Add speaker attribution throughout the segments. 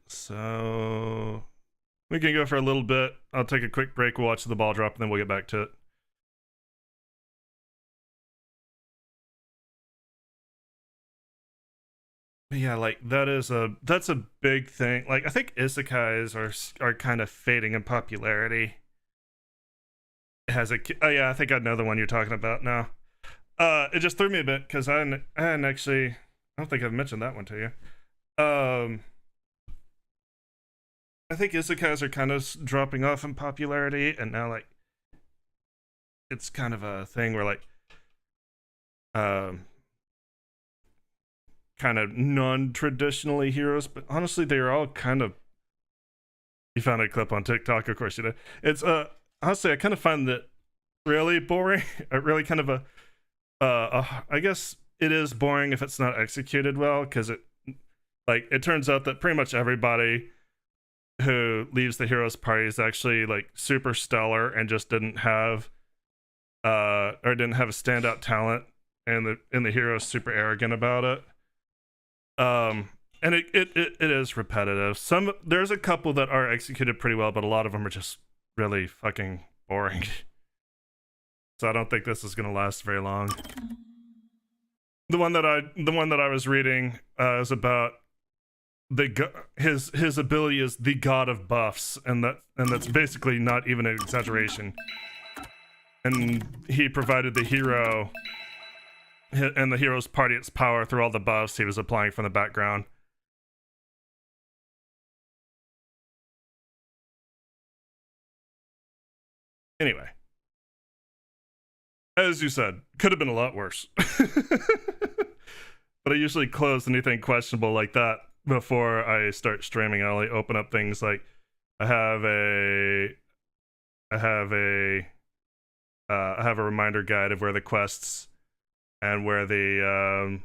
Speaker 1: So we can go for a little bit. I'll take a quick break. We'll watch the ball drop, and then we'll get back to it. But yeah, like that's a big thing. Like I think isekais are kind of fading in popularity. It has a oh yeah, I think I know the one you're talking about now. It just threw me a bit because I hadn't actually. I don't think I've mentioned that one to you. I think isekais are kind of dropping off in popularity, and now like it's kind of a thing where like kind of non-traditionally heroes, but honestly they're all kind of. You found a clip on TikTok, of course you did. It's honestly I kind of find that really boring. Really kind of I guess it is boring if it's not executed well, because it turns out that pretty much everybody who leaves the hero's party is actually like super stellar and just didn't have a standout talent, and the hero's super arrogant about it. And it is repetitive. There's a couple that are executed pretty well, but a lot of them are just really fucking boring. So I don't think this is gonna last very long. The one that I was reading is about his ability is the god of buffs, and that's basically not even an exaggeration. And he provided the hero and the hero's party its power through all the buffs he was applying from the background. Anyway, as you said, could have been a lot worse. But I usually close anything questionable like that before I start streaming. I only open up things like I have a reminder guide of where the quests and where the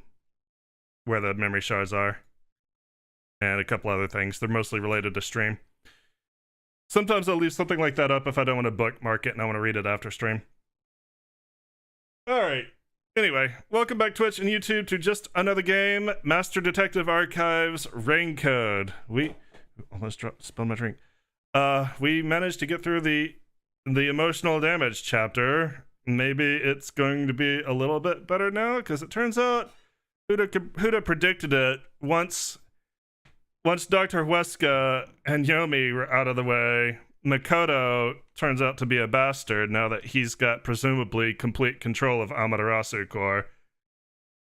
Speaker 1: memory shards are, and a couple other things. They're mostly related to stream. Sometimes I'll leave something like that up if I don't want to bookmark it and I want to read it after stream. Alright. Anyway, welcome back Twitch and YouTube to just another game, Master Detective Archives Rain Code. We almost spilled my drink. We managed to get through the emotional damage chapter. Maybe it's going to be a little bit better now, because it turns out Huda predicted it once Dr. Huesca and Yomi were out of the way. Makoto turns out to be a bastard now that he's got presumably complete control of Amaterasu Corps.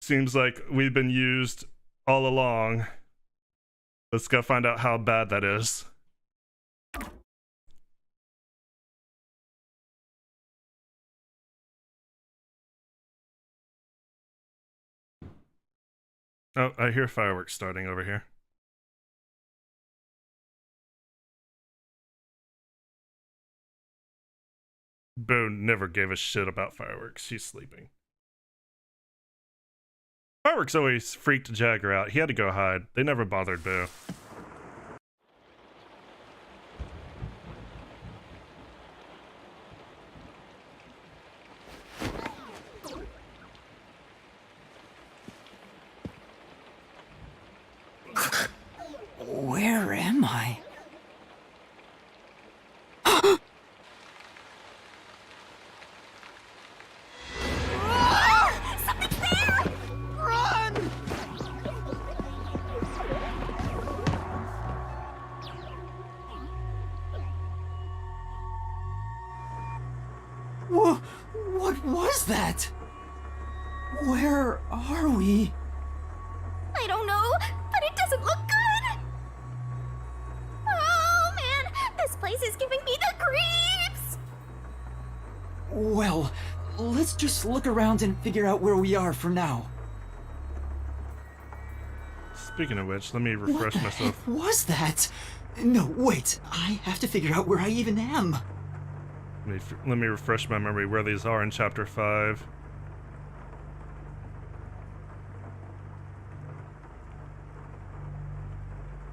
Speaker 1: Seems like we've been used all along. Let's go find out how bad that is. Oh, I hear fireworks starting over here. Boo never gave a shit about fireworks. She's sleeping. Fireworks always freaked Jagger out. He had to go hide. They never bothered Boo.
Speaker 2: Where am I?
Speaker 3: Something's there! Run!
Speaker 2: What was that? Where are we?
Speaker 3: I don't know, but it doesn't look good! Oh man, this place is giving me the creeps!
Speaker 2: Well, let's just look around and figure out where we are for now.
Speaker 1: Speaking of which, let me refresh
Speaker 2: What the
Speaker 1: myself.
Speaker 2: heck was that? No, wait. I have to figure out where I even am.
Speaker 1: Let me refresh my memory where these are in chapter 5.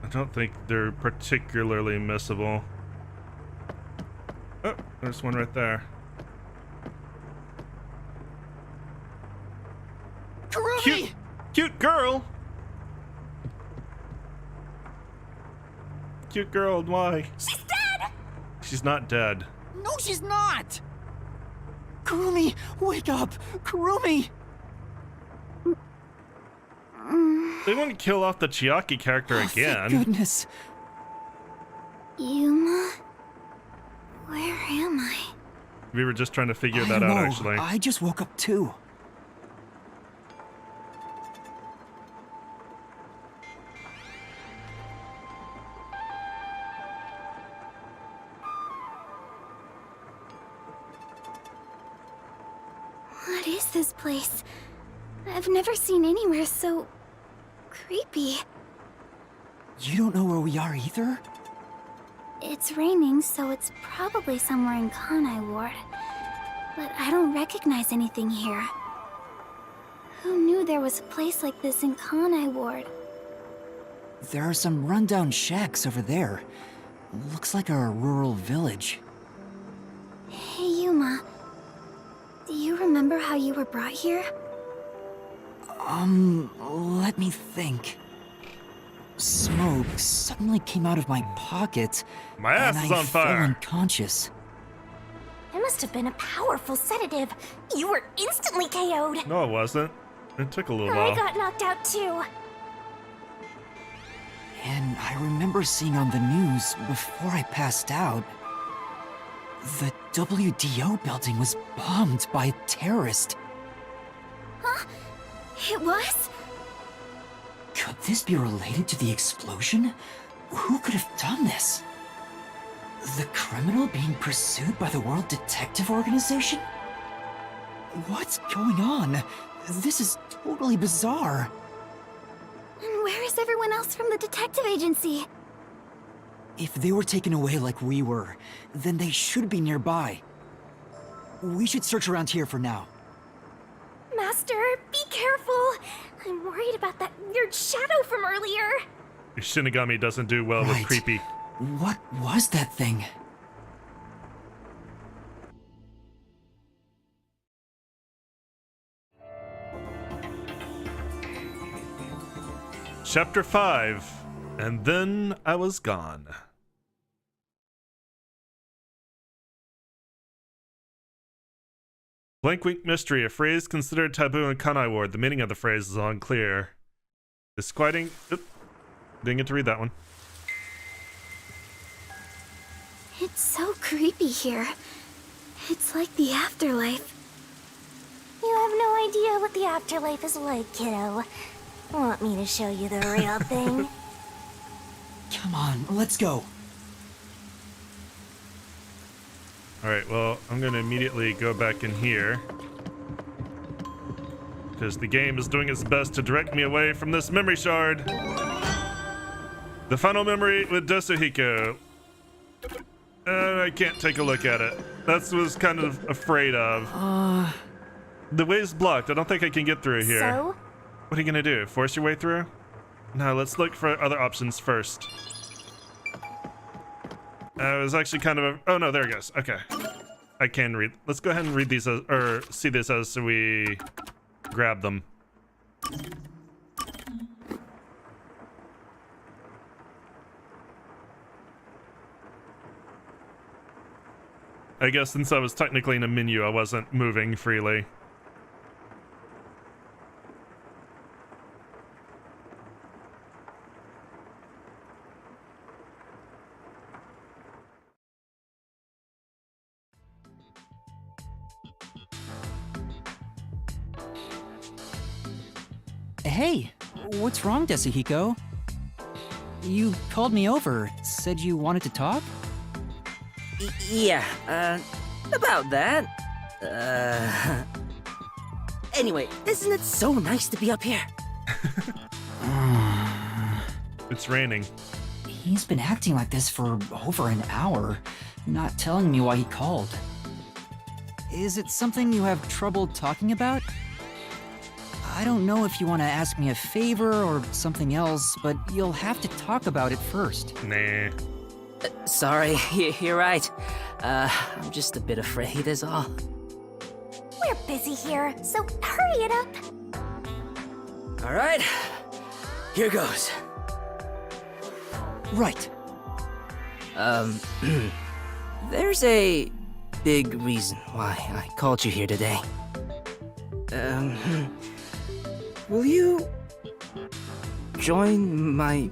Speaker 1: I don't think they're particularly missable. Oh, there's one right there.
Speaker 2: Kurumi!
Speaker 1: Cute girl! Cute girl, and why?
Speaker 3: She's dead!
Speaker 1: She's not dead.
Speaker 2: No, she's not! Kurumi, wake up! Kurumi!
Speaker 1: They wouldn't kill off the Chiaki character
Speaker 2: Thank
Speaker 1: again.
Speaker 2: goodness.
Speaker 3: Yuma? Where am I?
Speaker 1: We were just trying to figure
Speaker 2: I
Speaker 1: that
Speaker 2: don't
Speaker 1: out,
Speaker 2: know.
Speaker 1: actually.
Speaker 2: I just woke up too.
Speaker 3: What is this place? I've never seen anywhere so creepy.
Speaker 2: You don't know where we are either?
Speaker 3: It's raining, so it's probably somewhere in Kanai Ward. But I don't recognize anything here. Who knew there was a place like this in Kanai Ward?
Speaker 2: There are some rundown shacks over there. Looks like a rural village.
Speaker 3: Hey, Yuma. Do you remember how you were brought here?
Speaker 2: Let me think. Smoke suddenly came out of my pocket.
Speaker 1: My ass
Speaker 2: and
Speaker 1: is
Speaker 2: I
Speaker 1: on
Speaker 2: fell
Speaker 1: fire.
Speaker 2: unconscious.
Speaker 3: It must have been a powerful sedative. You were instantly KO'd.
Speaker 1: No, it wasn't. It took a little
Speaker 3: I
Speaker 1: while.
Speaker 3: got knocked out too.
Speaker 2: And I remember seeing on the news before I passed out, the WDO building was bombed by a terrorist.
Speaker 3: Huh? It was?
Speaker 2: Could this be related to the explosion? Who could have done this? The criminal being pursued by the World Detective Organization? What's going on? This is totally bizarre.
Speaker 3: And where is everyone else from the detective agency?
Speaker 2: If they were taken away like we were, then they should be nearby. We should search around here for now.
Speaker 3: Master, be careful. I'm worried about that weird shadow from earlier.
Speaker 1: Your Shinigami doesn't do well with
Speaker 2: Right.
Speaker 1: creepy.
Speaker 2: What was that thing?
Speaker 1: Chapter 5. And then I was gone. Blank Week Mystery, a phrase considered taboo in Kanai Ward. The meaning of the phrase is unclear. Disquieting. Oop, didn't get to read that one.
Speaker 3: It's so creepy here. It's like the afterlife. You have no idea what the afterlife is like, kiddo. Want me to show you the real thing?
Speaker 2: Come on, let's go.
Speaker 1: Alright, well, I'm gonna immediately go back in here. Because the game is doing its best to direct me away from this memory shard. The final memory with Desuhiko. I can't take a look at it. That's what I was kind of afraid of. The way's blocked. I don't think I can get through here.
Speaker 3: So?
Speaker 1: What are you gonna do? Force your way through? No, let's look for other options first. It was actually kind of a... Oh no, there it goes. Okay. I can read. Let's go ahead and read these as, or see this as we grab them. I guess since I was technically in a menu, I wasn't moving freely.
Speaker 2: Hey, what's wrong, Desuhiko? You called me over, said you wanted to talk?
Speaker 4: Yeah, about that. Anyway, isn't it so nice to be up here?
Speaker 1: It's raining.
Speaker 2: He's been acting like this for over an hour, not telling me why he called. Is it something you have trouble talking about? I don't know if you want to ask me a favor or something else, but you'll have to talk about it first.
Speaker 1: Nah.
Speaker 4: Sorry, you're right. I'm just a bit afraid is all.
Speaker 3: We're busy here, so hurry it up.
Speaker 4: Alright, here goes.
Speaker 2: Right.
Speaker 4: There's a big reason why I called you here today. Will you join my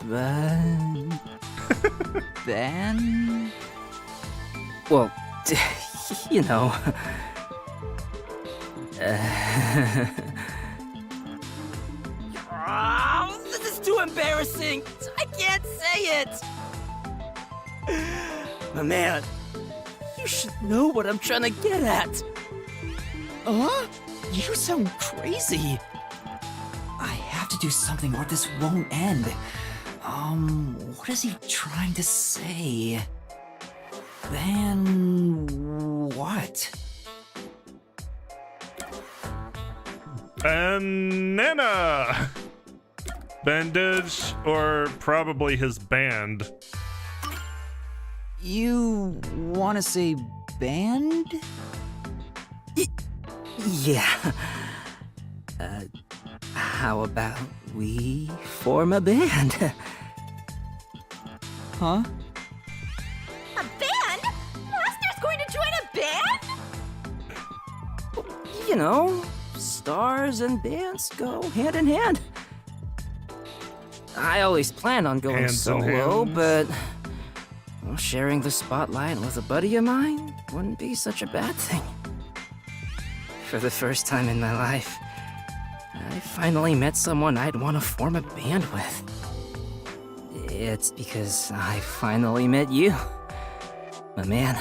Speaker 4: band?
Speaker 2: Then?
Speaker 4: Well, you know. Oh, this is too embarrassing. I can't say it. My man, you should know what I'm trying to get at.
Speaker 2: Huh? You sound crazy. I have to do something or this won't end. What is he trying to say? Then what?
Speaker 1: Banana! Bandage, or probably his band.
Speaker 2: You wanna say band?
Speaker 4: Yeah. How about we form a band?
Speaker 2: Huh?
Speaker 3: A band? Master's going to join a band?
Speaker 4: You know, stars and bands go hand in hand. I always planned on going
Speaker 1: Hands in
Speaker 4: solo,
Speaker 1: hands.
Speaker 4: but well, sharing the spotlight with a buddy of mine wouldn't be such a bad thing. For the first time in my life, I finally met someone I'd want to form a band with. It's because I finally met you, my man.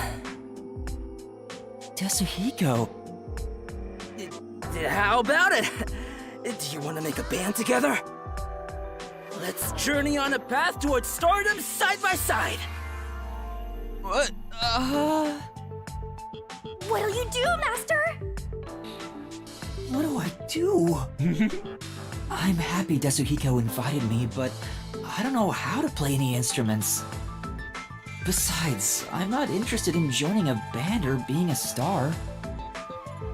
Speaker 2: Tetsuhiko.
Speaker 4: How about it? Do you want to make a band together? Let's journey on a path towards stardom side by side.
Speaker 2: What?
Speaker 3: What'll you do, Master?
Speaker 2: What do I do? I'm happy Tetsuhiko invited me, but I don't know how to play any instruments. Besides, I'm not interested in joining a band or being a star.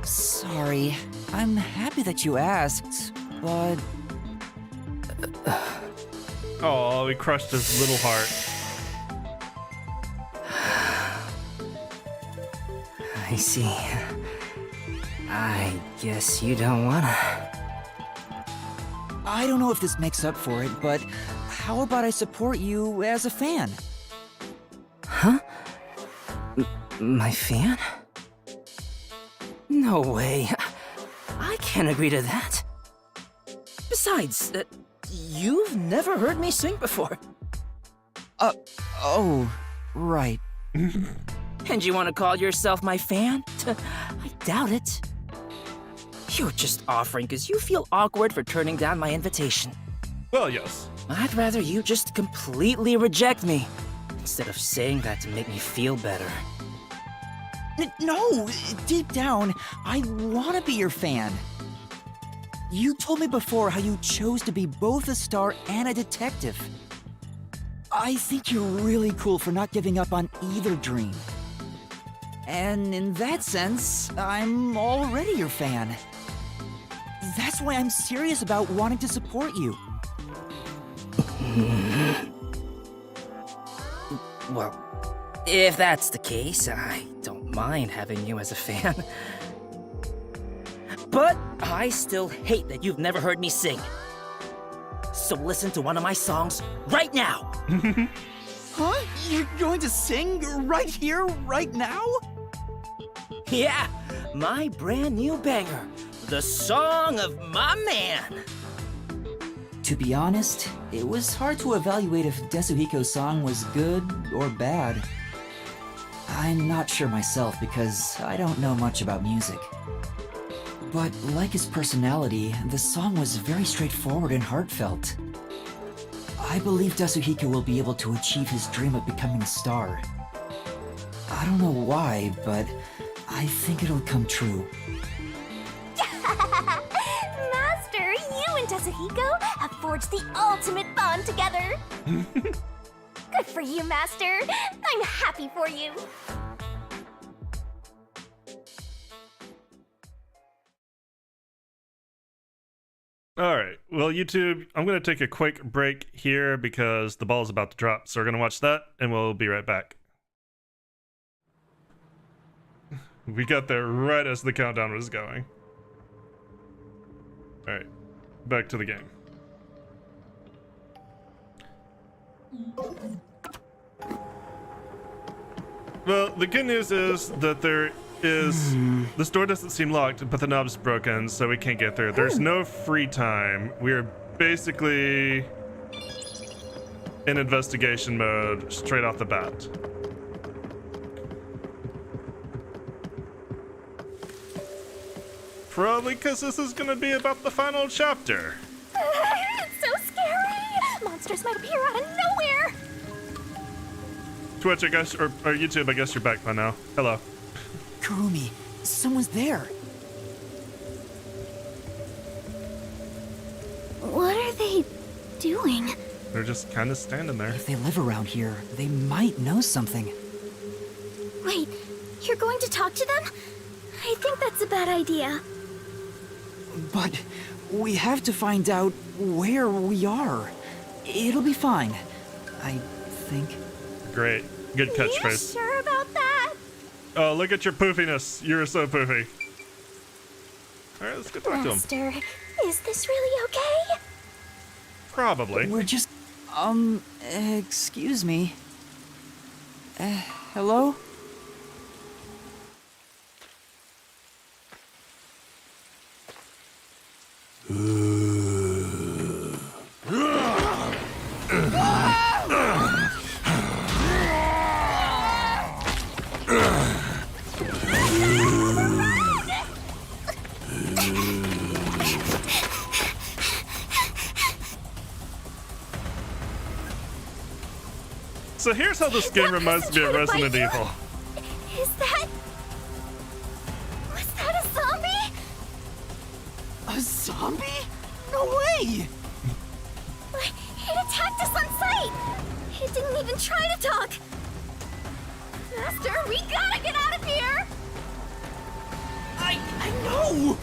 Speaker 2: Sorry, I'm happy that you asked, but...
Speaker 1: Oh, he crushed his little heart.
Speaker 4: I see. I guess you don't wanna.
Speaker 2: I don't know if this makes up for it, but how about I support you as a fan?
Speaker 4: Huh? My fan? No way. I can't agree to that. Besides, you've never heard me sing before.
Speaker 2: Oh, right.
Speaker 4: And you want to call yourself my fan? I doubt it. You're just offering because you feel awkward for turning down my invitation.
Speaker 1: Well, yes.
Speaker 4: I'd rather you just completely reject me instead of saying that to make me feel better.
Speaker 2: No, deep down, I want to be your fan. You told me before how you chose to be both a star and a detective. I think you're really cool for not giving up on either dream. And in that sense, I'm already your fan. That's why I'm serious about wanting to support you.
Speaker 4: Well, if that's the case, I don't mind having you as a fan. But I still hate that you've never heard me sing. So listen to one of my songs right now.
Speaker 2: Huh? You're going to sing right here, right now?
Speaker 4: Yeah, my brand new banger, the song of my man.
Speaker 2: To be honest, it was hard to evaluate if Tetsuhiko's song was good or bad. I'm not sure myself because I don't know much about music. But like his personality, the song was very straightforward and heartfelt. I believe Tetsuhiko will be able to achieve his dream of becoming a star. I don't know why, but I think it'll come true.
Speaker 3: Master, you and Tetsuhiko have forged the ultimate bond together. Good for you, Master. I'm happy for you.
Speaker 1: All right. well, YouTube, I'm going to take a quick break here because the ball's about to drop. So we're going to watch that, and we'll be right back. We got there right as the countdown was going. All right, back to the game. Well, the good news is that there is... This door doesn't seem locked, but the knob's broken, so we can't get through. There's no free time. We are basically in investigation mode straight off the bat. Probably because this is going to be about the final chapter.
Speaker 3: It's so scary! Monsters might appear out of nowhere!
Speaker 1: Twitch, I guess, or YouTube, I guess you're back by now. Hello.
Speaker 2: Kurumi, someone's there.
Speaker 3: What are they doing?
Speaker 1: They're just kind of standing there.
Speaker 2: If they live around here, they might know something.
Speaker 3: Wait, you're going to talk to them? I think that's a bad idea.
Speaker 2: But we have to find out where we are. It'll be fine, I think.
Speaker 1: Great. Good
Speaker 3: You
Speaker 1: catchphrase.
Speaker 3: sure about that?
Speaker 1: Oh, look at your poofiness. You're so poofy. Alright, let's go talk to him.
Speaker 3: Master, is this really okay?
Speaker 1: Probably.
Speaker 2: We're just... excuse me. Hello?
Speaker 1: So here's how this game reminds me of Resident Evil.
Speaker 3: Is that... Was that a zombie?
Speaker 2: A zombie? No way!
Speaker 3: It attacked us on sight! It didn't even try to talk! Master, we gotta get out of here!
Speaker 2: I know!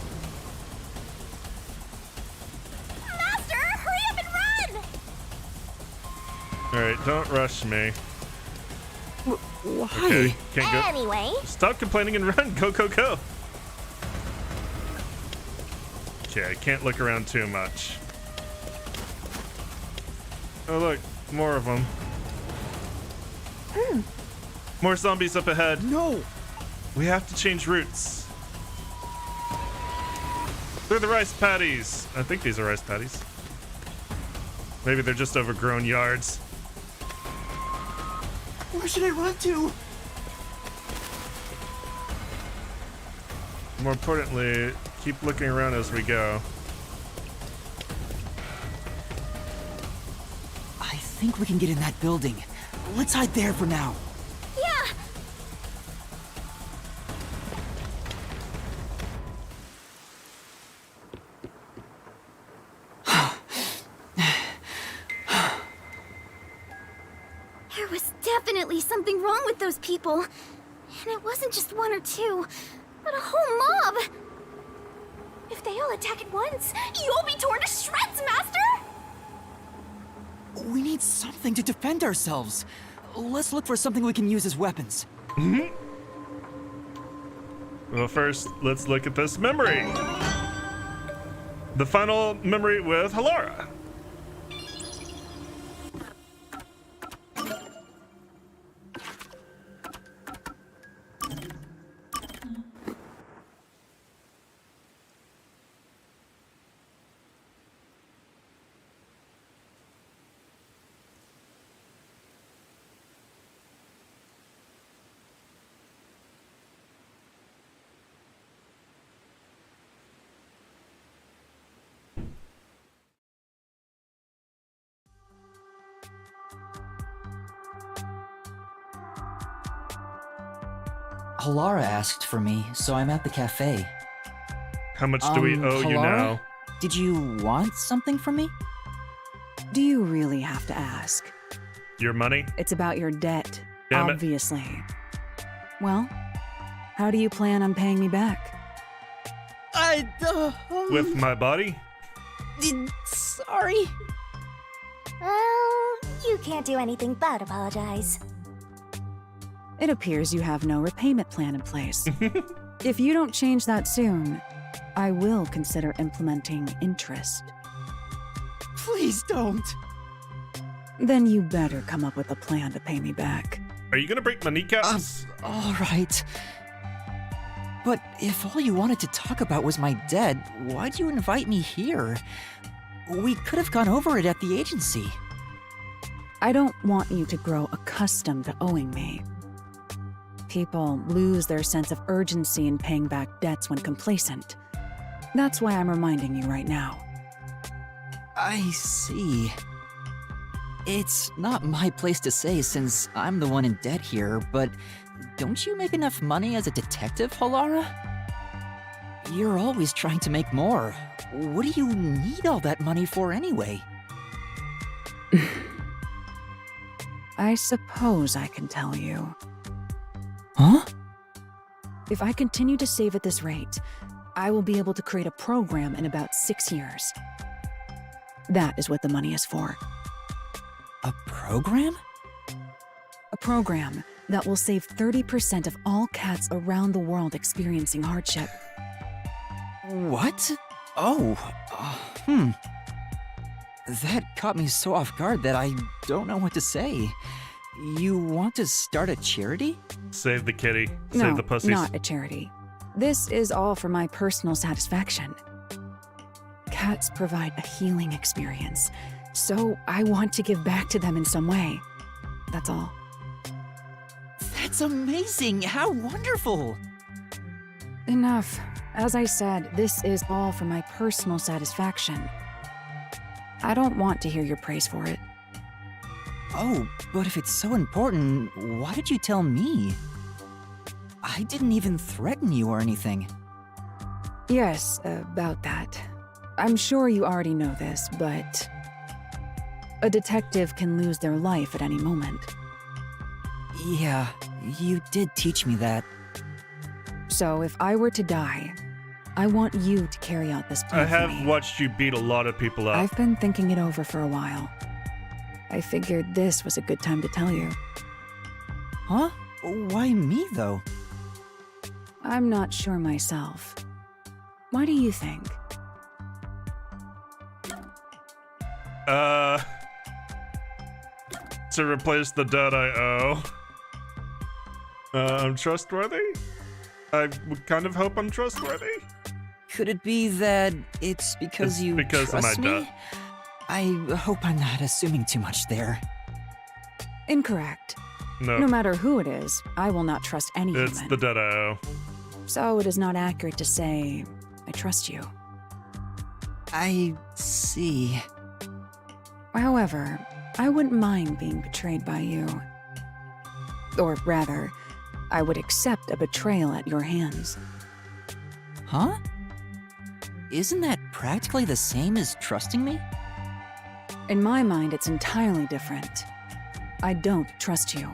Speaker 3: Master, hurry up and run!
Speaker 1: Alright, don't rush me.
Speaker 2: Why?
Speaker 1: Okay, can't go.
Speaker 3: Anyway,
Speaker 1: Stop complaining and run. Go, go, go. Okay, I can't look around too much. Oh, look. More of them. More zombies up ahead.
Speaker 2: No!
Speaker 1: We have to change routes. They're the rice patties. I think these are rice patties. Maybe they're just overgrown yards.
Speaker 2: Where should I run to?
Speaker 1: More importantly, keep looking around as we go.
Speaker 2: I think we can get in that building. Let's hide there for now.
Speaker 3: yeah! There was definitely something wrong with those people. And it wasn't just one or two, but a whole mob. If they all attack at once, you'll be torn to shreds, Master!
Speaker 2: We need something to defend ourselves. Let's look for something we can use as weapons.
Speaker 1: Well, first, let's look at this memory. The final memory with Halara.
Speaker 2: Halara asked for me, so I'm at the cafe.
Speaker 1: How much do we owe you
Speaker 2: Halara?
Speaker 1: now?
Speaker 2: Did you want something from me?
Speaker 5: Do you really have to ask?
Speaker 1: Your money?
Speaker 5: It's about your debt,
Speaker 1: Damn it.
Speaker 5: obviously. Well, how do you plan on paying me back?
Speaker 1: With my body?
Speaker 2: Sorry.
Speaker 3: Well, you can't do anything but apologize.
Speaker 5: It appears you have no repayment plan in place. If you don't change that soon, I will consider implementing interest.
Speaker 2: Please don't.
Speaker 5: Then you better come up with a plan to pay me back.
Speaker 1: Are you gonna break my kneecaps?
Speaker 2: All right. But if all you wanted to talk about was my debt, why'd you invite me here? We could have gone over it at the agency.
Speaker 5: I don't want you to grow accustomed to owing me. People lose their sense of urgency in paying back debts when complacent. That's why I'm reminding you right now.
Speaker 2: I see. It's not my place to say since I'm the one in debt here, but don't you make enough money as a detective, Halara? You're always trying to make more. What do you need all that money for anyway?
Speaker 5: I suppose I can tell you.
Speaker 2: Huh?
Speaker 5: If I continue to save at this rate, I will be able to create a program in about 6 years. That is what the money is for.
Speaker 2: A program?
Speaker 5: A program that will save 30% of all cats around the world experiencing hardship.
Speaker 2: What? Oh, That caught me so off guard that I don't know what to say. You want to start a charity?
Speaker 1: Save the kitty.
Speaker 5: No,
Speaker 1: Save the pussies.
Speaker 5: not a charity. This is all for my personal satisfaction. Cats provide a healing experience, so I want to give back to them in some way. That's all.
Speaker 2: That's amazing! How wonderful!
Speaker 5: Enough. As I said, this is all for my personal satisfaction. I don't want to hear your praise for it.
Speaker 2: Oh, but if it's so important, why did you tell me? I didn't even threaten you or anything.
Speaker 5: Yes, about that. I'm sure you already know this, but a detective can lose their life at any moment.
Speaker 2: Yeah, you did teach me that.
Speaker 5: So if I were to die, I want you to carry out this plan
Speaker 1: I have
Speaker 5: for me.
Speaker 1: watched you beat a lot of people up.
Speaker 5: I've been thinking it over for a while. I figured this was a good time to tell you.
Speaker 2: Huh? Why me, though?
Speaker 5: I'm not sure myself. What do you think?
Speaker 1: To replace the debt I owe. I'm trustworthy? I would kind of hope I'm trustworthy.
Speaker 2: Could it be that it's because
Speaker 1: It's
Speaker 2: you
Speaker 1: because of
Speaker 2: trust
Speaker 1: my
Speaker 2: me?
Speaker 1: debt.
Speaker 2: I hope I'm not assuming too much there.
Speaker 5: Incorrect.
Speaker 1: No,
Speaker 5: No matter who it is, I will not trust any
Speaker 1: it's
Speaker 5: human.
Speaker 1: the debt I owe.
Speaker 5: So it is not accurate to say, I trust you.
Speaker 2: I see.
Speaker 5: However, I wouldn't mind being betrayed by you. Or rather, I would accept a betrayal at your hands.
Speaker 2: Huh? Isn't that practically the same as trusting me?
Speaker 5: In my mind, it's entirely different. I don't trust you.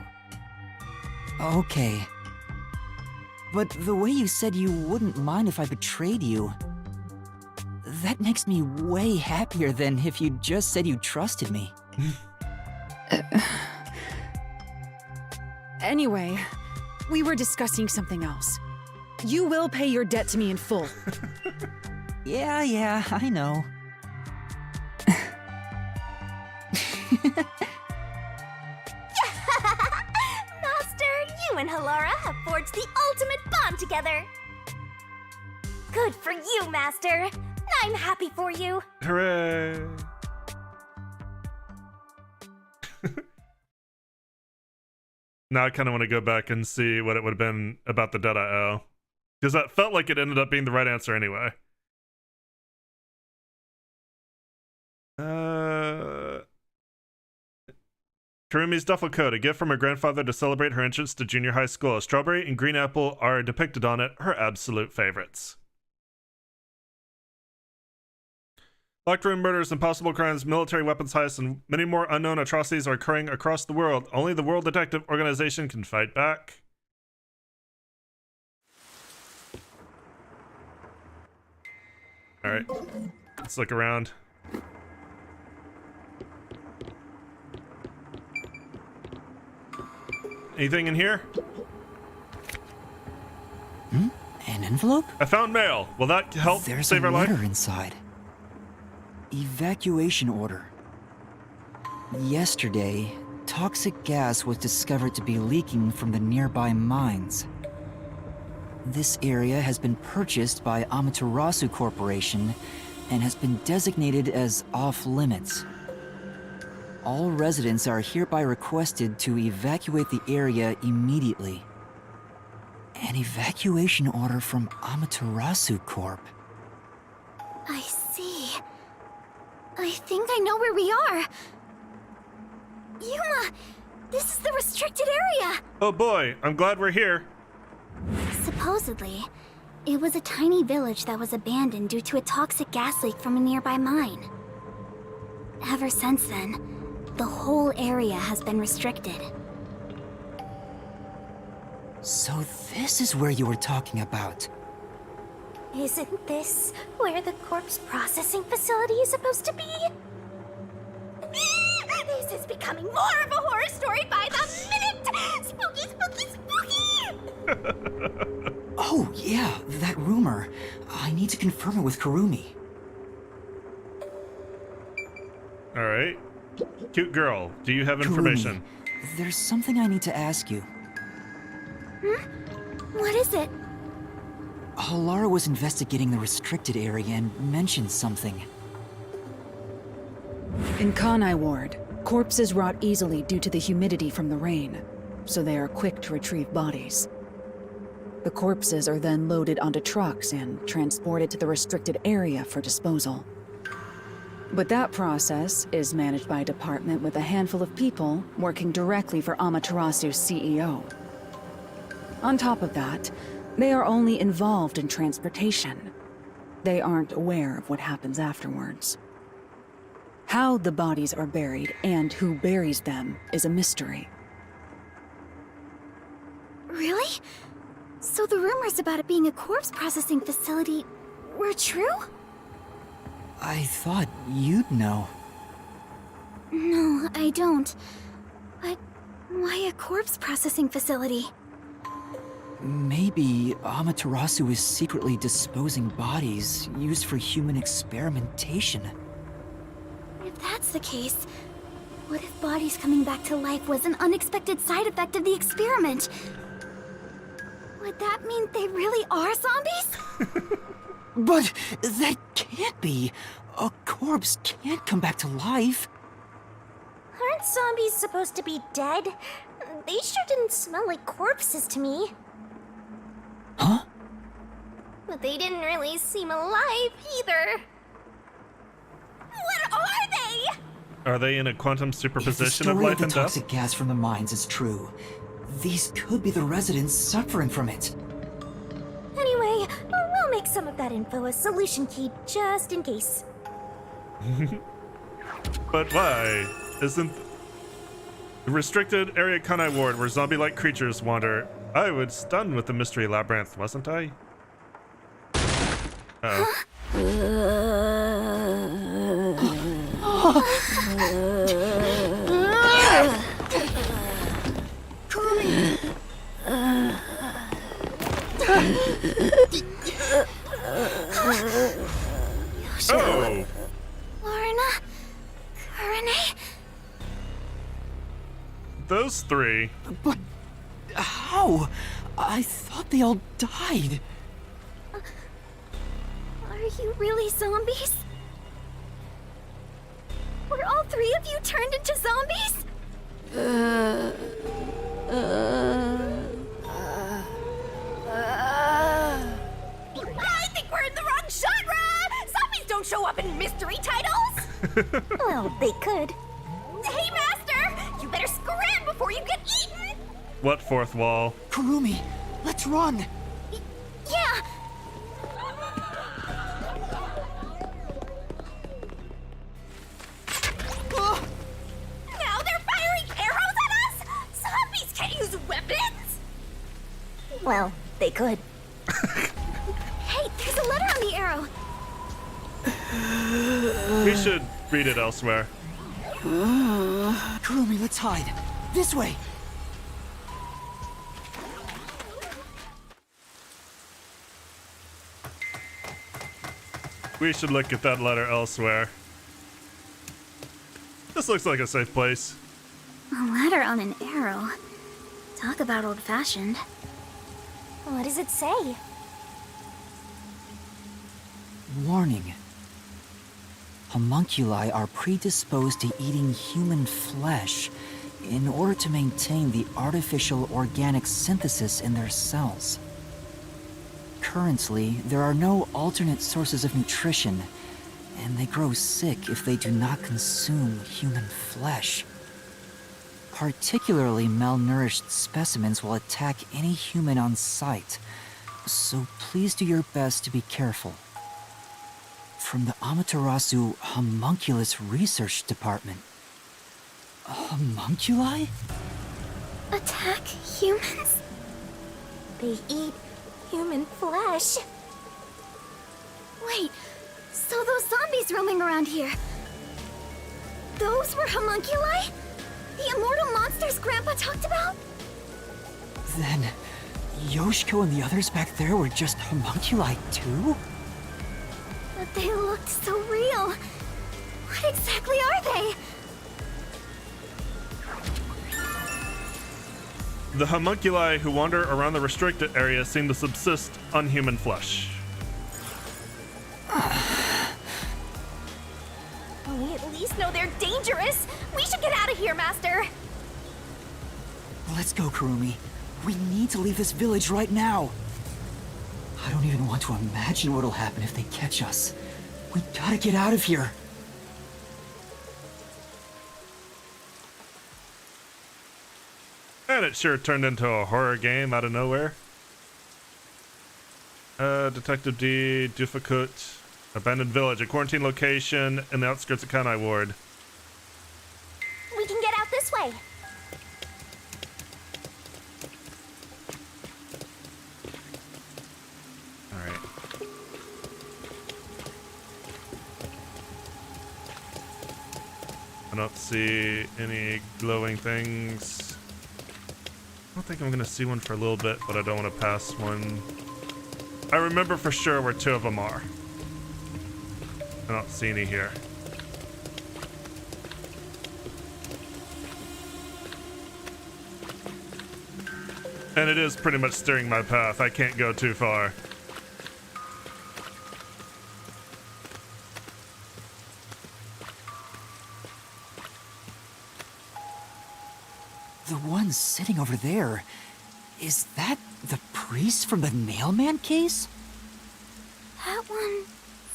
Speaker 2: Okay. But the way you said you wouldn't mind if I betrayed you, that makes me way happier than if you just said you trusted me.
Speaker 5: Anyway, we were discussing something else. You will pay your debt to me in full.
Speaker 2: Yeah, I know.
Speaker 3: Master, you and Halara have forged the ultimate bond together. Good for you, Master. I'm happy for you.
Speaker 1: Hooray! Now I kind of want to go back and see what it would have been about the debt I owe. Because that felt like it ended up being the right answer anyway. Karumi's duffel coat, a gift from her grandfather to celebrate her entrance to junior high school. A strawberry and green apple are depicted on it, her absolute favorites. Locked room murders, impossible crimes, military weapons heists, and many more unknown atrocities are occurring across the world. Only the World Detective Organization can fight back. Alright, let's look around. Anything in here?
Speaker 2: An envelope?
Speaker 1: I found mail. Will that help
Speaker 2: There's
Speaker 1: save
Speaker 2: a
Speaker 1: our life?
Speaker 2: letter inside. Evacuation order. Yesterday, toxic gas was discovered to be leaking from the nearby mines. This area has been purchased by Amaterasu Corporation and has been designated as off-limits. All residents are hereby requested to evacuate the area immediately. An evacuation order from Amaterasu Corp.
Speaker 3: I see. I think I know where we are. Yuma, this is the restricted area.
Speaker 1: Oh boy, I'm glad we're here.
Speaker 3: Supposedly, it was a tiny village that was abandoned due to a toxic gas leak from a nearby mine. Ever since then, the whole area has been restricted.
Speaker 2: So this is where you were talking about.
Speaker 3: Isn't this where the corpse processing facility is supposed to be? This is becoming more of a horror story by the minute! Spooky, spooky, spooky!
Speaker 2: Oh, yeah, that rumor. I need to confirm it with Kurumi.
Speaker 1: Alright. Cute girl, do you have information?
Speaker 2: Kurumi, there's something I need to ask you.
Speaker 3: What is it?
Speaker 2: Halara was investigating the restricted area and mentioned something.
Speaker 5: In Kanai Ward, corpses rot easily due to the humidity from the rain, so they are quick to retrieve bodies. The corpses are then loaded onto trucks and transported to the restricted area for disposal. But that process is managed by a department with a handful of people working directly for Amaterasu's CEO. On top of that, they are only involved in transportation. They aren't aware of what happens afterwards. How the bodies are buried and who buries them is a mystery.
Speaker 3: Really? So the rumors about it being a corpse processing facility were true?
Speaker 2: I thought you'd know.
Speaker 3: No, I don't. But why a corpse processing facility?
Speaker 2: Maybe Amaterasu is secretly disposing bodies used for human experimentation.
Speaker 3: If that's the case, what if bodies coming back to life was an unexpected side effect of the experiment? Would that mean they really are zombies?
Speaker 2: But that can't be. A corpse can't come back to life.
Speaker 3: Aren't zombies supposed to be dead? They sure didn't smell like corpses to me.
Speaker 2: Huh?
Speaker 3: But they didn't really seem alive either. What are they?
Speaker 1: Are they in a quantum
Speaker 2: If the
Speaker 1: superposition of
Speaker 2: story
Speaker 1: life
Speaker 2: of the
Speaker 1: and death?
Speaker 2: toxic gas from the mines is true, these could be the residents suffering from it.
Speaker 3: Anyway, we'll make some of that info a solution key just in case.
Speaker 1: But why? Isn't the restricted area Kanai Ward where zombie-like creatures wander? I was stunned with the mystery labyrinth, wasn't I? Oh. Oh!
Speaker 3: Lorna? Kurane?
Speaker 1: Those three.
Speaker 2: But how? I thought they all died.
Speaker 3: Are you really zombies? Were all three of you turned into zombies? I think we're in the wrong genre! Zombies don't show up in mystery titles! Well, they could. Hey, Master! You better scram before you get eaten!
Speaker 1: What fourth wall?
Speaker 2: Kurumi, let's run.
Speaker 3: Yeah! Now they're firing arrows at us? Zombies can't use weapons! Well, they could. Hey, there's a letter on the arrow.
Speaker 1: We should read it elsewhere.
Speaker 2: Kurumi, let's hide. This way.
Speaker 1: We should look at that letter elsewhere. This looks like a safe place.
Speaker 3: A letter on an arrow. Talk about old-fashioned. What does it say?
Speaker 2: Warning. Homunculi are predisposed to eating human flesh in order to maintain the artificial organic synthesis in their cells. Currently, there are no alternate sources of nutrition, and they grow sick if they do not consume human flesh. Particularly malnourished specimens will attack any human on sight, so please do your best to be careful. From the Amaterasu Homunculus Research Department. Homunculi?
Speaker 3: Attack humans? They eat human flesh. Wait, so those zombies roaming around here, those were homunculi? The immortal monsters Grandpa talked about?
Speaker 2: Then, Yoshiko and the others back there were just homunculi too?
Speaker 3: But they looked so real. What exactly are they?
Speaker 1: The homunculi who wander around the restricted area seem to subsist on human flesh.
Speaker 3: We at least know they're dangerous. We should get out of here, Master.
Speaker 2: Let's go, Kurumi. We need to leave this village right now. I don't even want to imagine what'll happen if they catch us. We gotta get out of here.
Speaker 1: And it sure turned into a horror game out of nowhere. Detective D, Dufakut, abandoned village, a quarantine location in the outskirts of Kanai Ward.
Speaker 3: We can get out this way.
Speaker 1: Alright. I don't see any glowing things. I don't think I'm gonna see one for a little bit, but I don't want to pass one. I remember for sure where two of them are. I don't see any here. And it is pretty much steering my path. I can't go too far.
Speaker 2: The one sitting over there, is that the priest from the mailman case?
Speaker 3: That one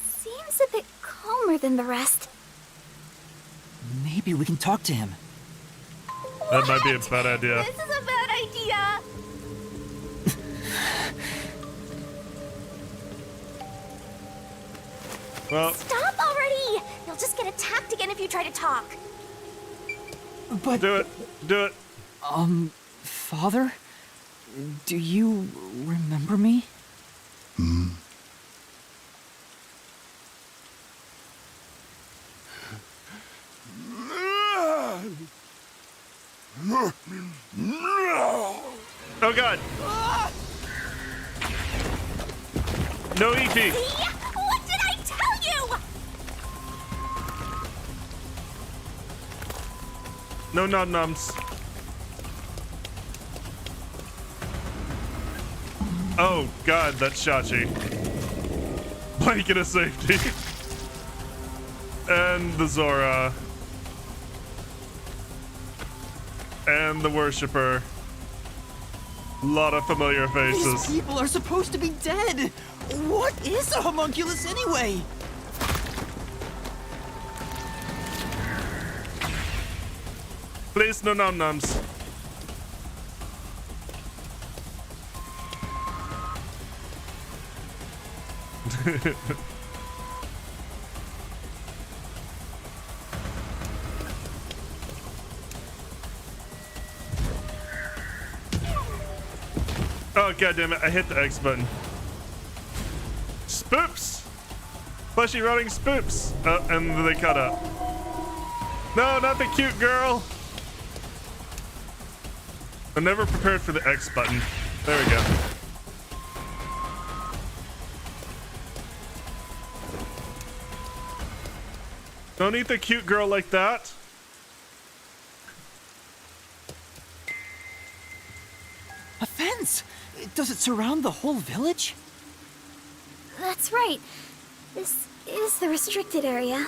Speaker 3: seems a bit calmer than the rest.
Speaker 2: Maybe we can talk to him.
Speaker 1: That might be a bad idea.
Speaker 3: This is a bad idea.
Speaker 1: Well,
Speaker 3: Stop already! You'll just get attacked again if you try to talk.
Speaker 2: But,
Speaker 1: do it. Do it.
Speaker 2: Father? Do you remember me?
Speaker 1: Oh god. No ET.
Speaker 3: See? What did I tell you?
Speaker 1: No num-nums. Oh god, that's Shachi. Blanket of safety. And the Zora. And the Worshipper. Lot of familiar
Speaker 2: These
Speaker 1: faces.
Speaker 2: people are supposed to be dead! What is a homunculus anyway?
Speaker 1: Please, no num-nums. Oh god damn it, I hit the X button. Spoops! Fleshy rotting spoops! Oh, and they cut up. No, not the cute girl! I'm never prepared for the X button. There we go. Don't eat the cute girl like that.
Speaker 2: A fence! Does it surround the whole village?
Speaker 3: That's right. This is the restricted area.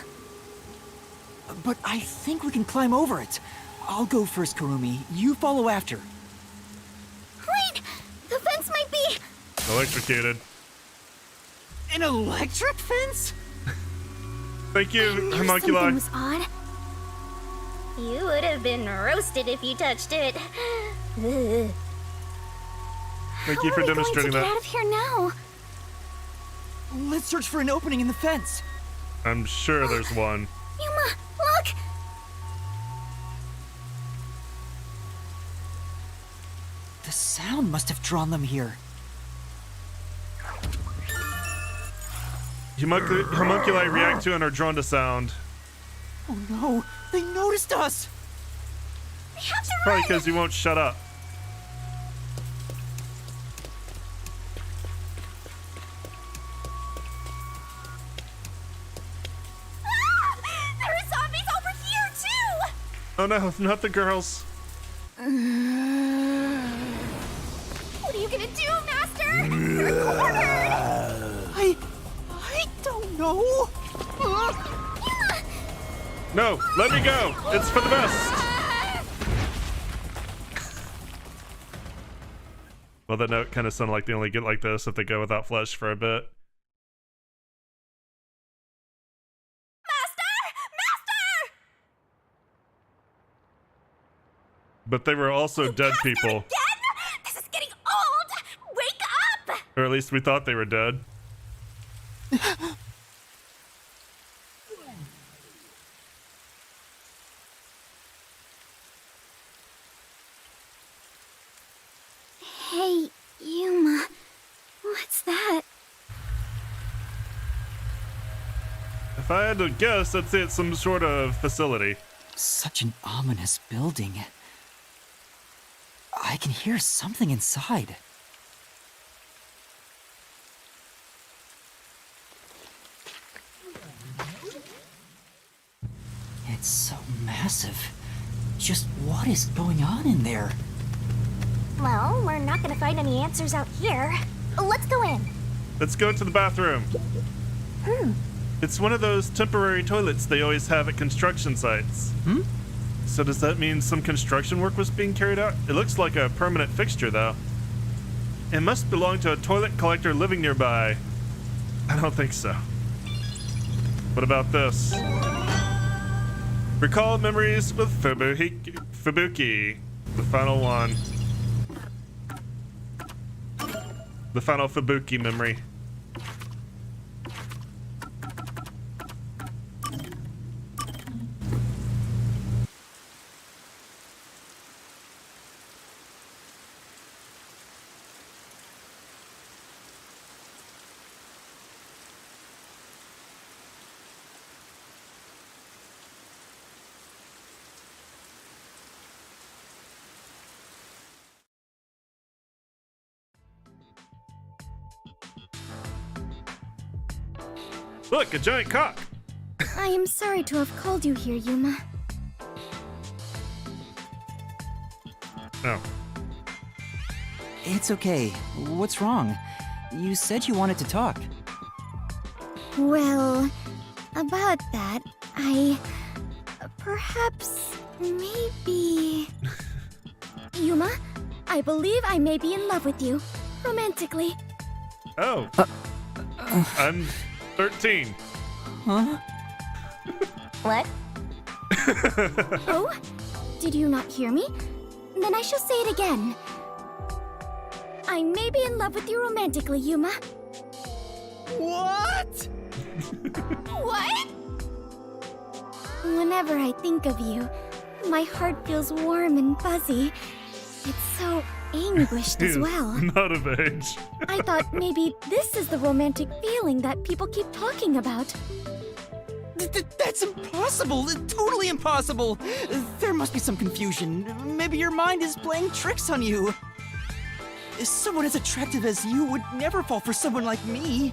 Speaker 2: But I think we can climb over it. I'll go first, Karumi. You follow after.
Speaker 3: Wait! The fence might be...
Speaker 1: Electrocuted.
Speaker 2: An electric fence?
Speaker 1: Thank
Speaker 3: I
Speaker 1: you,
Speaker 3: knew
Speaker 1: Homunculi.
Speaker 3: something was odd. You would have been roasted if you touched it. Ugh.
Speaker 1: Thank you for demonstrating
Speaker 3: How are we going to get
Speaker 1: that.
Speaker 3: out of here now?
Speaker 2: Let's search for an opening in the fence.
Speaker 1: I'm sure there's one.
Speaker 3: Yuma, look!
Speaker 2: The sound must have drawn them here.
Speaker 1: Homunculi react to and are drawn to sound.
Speaker 2: Oh no, they noticed us!
Speaker 3: We have to
Speaker 1: Probably
Speaker 3: run!
Speaker 1: because you won't shut up.
Speaker 3: Ah! There are zombies over here, too!
Speaker 1: Oh no, not the girls.
Speaker 3: What are you gonna do, Master? You're cornered!
Speaker 2: I don't know.
Speaker 3: Yuma!
Speaker 1: No, let me go. It's for the best. Well, that note kind of sounded like they only get like this if they go without flesh for a bit.
Speaker 3: Master!
Speaker 1: But they were also dead people.
Speaker 3: Again? This is getting old! Wake up!
Speaker 1: Or at least we thought they were dead.
Speaker 3: Hey, Yuma. What's that?
Speaker 1: If I had to guess, I'd say it's some sort of facility.
Speaker 2: Such an ominous building. I can hear something inside. It's so massive. Just what is going on in there?
Speaker 3: Well, we're not gonna find any answers out here. Let's go in.
Speaker 1: Let's go to the bathroom. It's one of those temporary toilets they always have at construction sites. So does that mean some construction work was being carried out? It looks like a permanent fixture, though. It must belong to a toilet collector living nearby. I don't think so. What about this? Recall memories with Fubuki. The final one. The final Fubuki memory. Look, a giant cock.
Speaker 3: I am sorry to have called you here, Yuma.
Speaker 1: No.
Speaker 2: It's okay. What's wrong? You said you wanted to talk.
Speaker 3: Well, about that, perhaps, maybe... Yuma, I believe I may be in love with you. Romantically.
Speaker 1: Oh. I'm 13.
Speaker 2: Huh?
Speaker 3: What? Oh? Did you not hear me? Then I shall say it again. I may be in love with you romantically, Yuma.
Speaker 2: What?
Speaker 3: What? Whenever I think of you, my heart feels warm and fuzzy. It's so anguished as
Speaker 1: He's
Speaker 3: well.
Speaker 1: not of age.
Speaker 3: I thought maybe this is the romantic feeling that people keep talking about.
Speaker 2: That's impossible! Totally impossible! There must be some confusion. Maybe your mind is playing tricks on you. Someone as attractive as you would never fall for someone like me.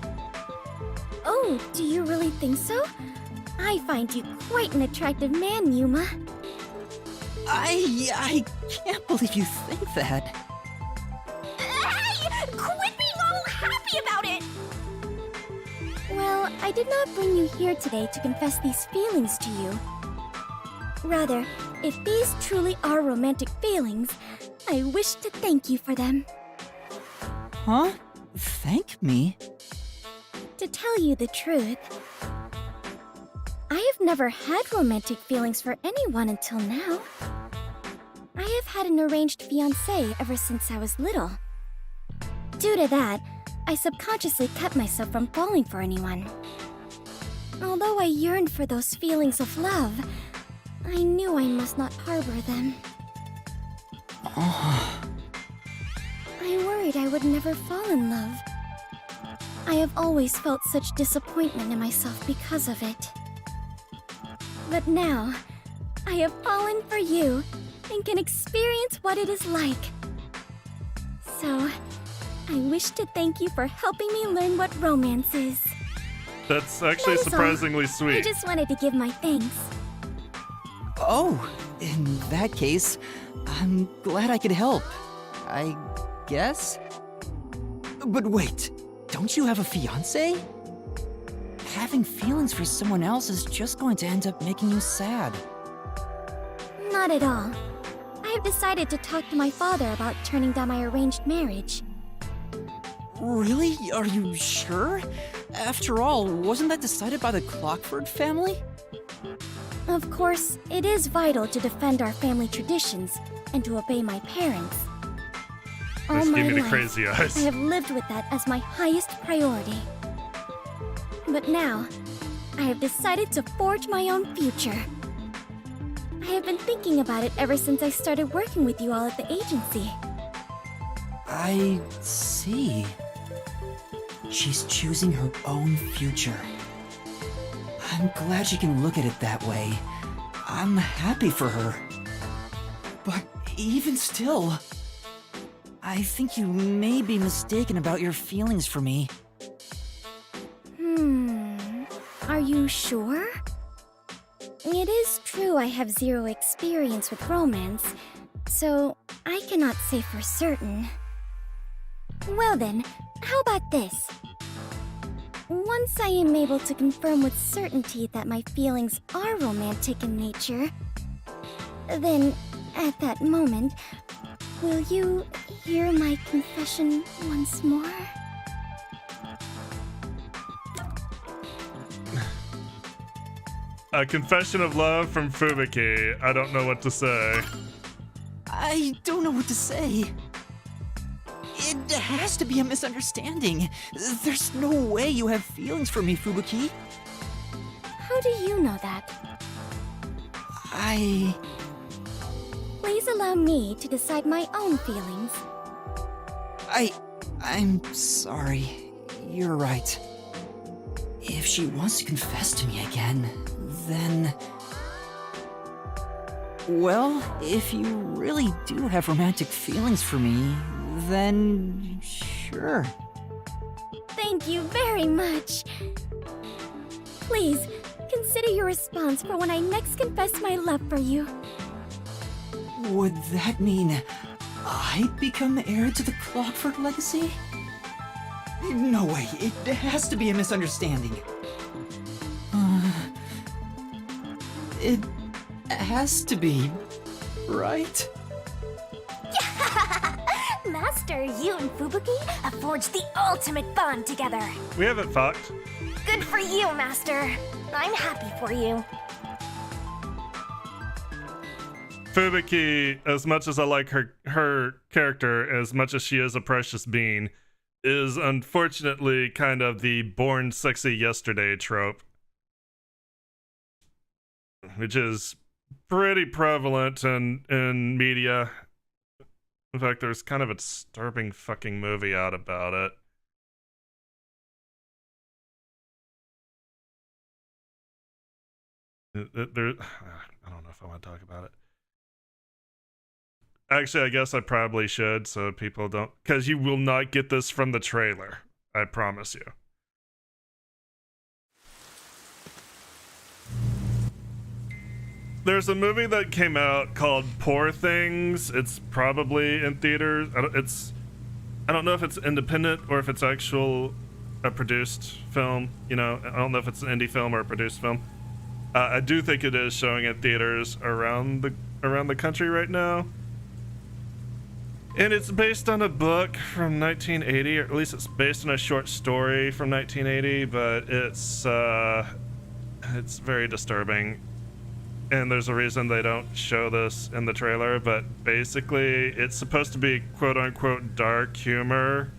Speaker 3: Oh, do you really think so? I find you quite an attractive man, Yuma.
Speaker 2: I can't believe you think that.
Speaker 3: Hey! Quit being all happy about it! Well, I did not bring you here today to confess these feelings to you. Rather, if these truly are romantic feelings, I wish to thank you for them.
Speaker 2: Huh? Thank me?
Speaker 3: To tell you the truth, I have never had romantic feelings for anyone until now. I have had an arranged fiancé ever since I was little. Due to that, I subconsciously kept myself from falling for anyone. Although I yearned for those feelings of love, I knew I must not harbor them. I worried I would never fall in love. I have always felt such disappointment in myself because of it. But now, I have fallen for you and can experience what it is like. So, I wish to thank you for helping me learn what romance is.
Speaker 1: That's actually
Speaker 3: That is all.
Speaker 1: surprisingly
Speaker 3: I
Speaker 1: sweet.
Speaker 3: just wanted to give my thanks.
Speaker 2: Oh, in that case, I'm glad I could help. I guess? But wait, don't you have a fiancé? Having feelings for someone else is just going to end up making you sad.
Speaker 3: Not at all. I have decided to talk to my father about turning down my arranged marriage.
Speaker 2: Really? Are you sure? After all, wasn't that decided by the Clockford family?
Speaker 3: Of course, it is vital to defend our family traditions and to obey my parents. All
Speaker 1: Just
Speaker 3: my
Speaker 1: give me the
Speaker 3: life,
Speaker 1: crazy eyes.
Speaker 3: I have lived with that as my highest priority. But now, I have decided to forge my own future. I have been thinking about it ever since I started working with you all at the agency.
Speaker 2: I see. She's choosing her own future. I'm glad she can look at it that way. I'm happy for her. But even still, I think you may be mistaken about your feelings for me.
Speaker 3: Are you sure? It is true I have zero experience with romance, so I cannot say for certain. Well then, how about this? Once I am able to confirm with certainty that my feelings are romantic in nature, then, at that moment, will you hear my confession once more?
Speaker 1: A confession of love from Fubuki. I don't know what to say.
Speaker 2: I don't know what to say. It has to be a misunderstanding. There's no way you have feelings for me, Fubuki.
Speaker 3: How do you know that? Please allow me to decide my own feelings.
Speaker 2: I'm sorry. You're right. If she wants to confess to me again, then... Well, if you really do have romantic feelings for me, then sure.
Speaker 3: Thank you very much. Please, consider your response for when I next confess my love for you.
Speaker 2: Would that mean I'd become heir to the Clockford legacy? No way, it has to be a misunderstanding. It has to be, right?
Speaker 3: Master, you and Fubuki have forged the ultimate bond together.
Speaker 1: We haven't fucked.
Speaker 3: Good for you, Master. I'm happy for you.
Speaker 1: Fubuki, as much as I like her character, as much as she is a precious being, is unfortunately kind of the born sexy yesterday trope, which is pretty prevalent in media. In fact, there's kind of a disturbing fucking movie out about it. I don't know if I want to talk about it. Actually, I guess I probably should, so people don't... Because you will not get this from the trailer. I promise you. There's a movie that came out called Poor Things. It's probably in theaters. I don't know if it's independent or if it's a produced film. You know, I don't know if it's an indie film or a produced film. I do think it is showing at theaters around the country right now. And it's based on a book from 1980, or at least it's based on a short story from 1980, but it's very disturbing. And there's a reason they don't show this in the trailer, but basically it's supposed to be quote-unquote dark humor.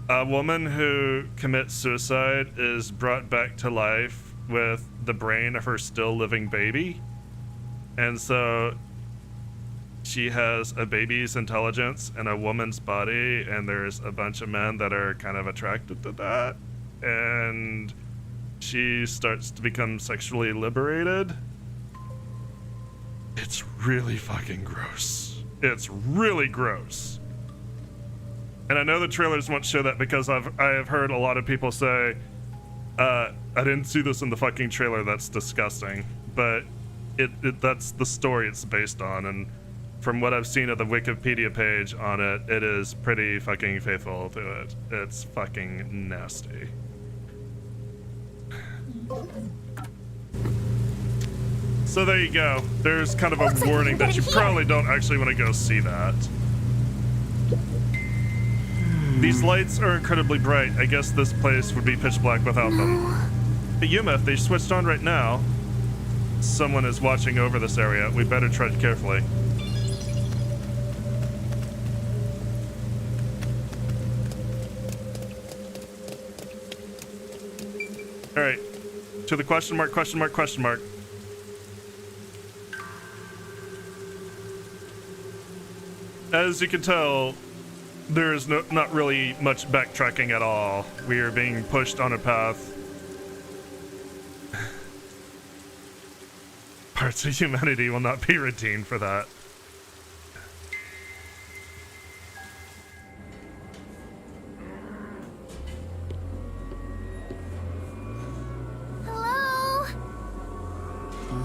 Speaker 1: A woman who commits suicide is brought back to life with the brain of her still living baby. And so she has a baby's intelligence in a woman's body, and there's a bunch of men that are kind of attracted to that. And she starts to become sexually liberated. It's really fucking gross. It's really gross. And I know the trailers won't show that because I have heard a lot of people say, I didn't see this in the fucking trailer, that's disgusting. But that's the story it's based on, and from what I've seen of the Wikipedia page on it, it is pretty fucking faithful to it. It's fucking nasty. So there you go. There's kind of a warning that you probably don't actually want to go see that. These lights are incredibly bright. I guess this place would be pitch black without them. But Yuma, if they switched on right now, someone is watching over this area. We better tread carefully. All right. To the question mark, question mark, question mark. As you can tell, there is not really much backtracking at all. We are being pushed on a path. Parts of humanity will not be redeemed for that.
Speaker 3: Hello?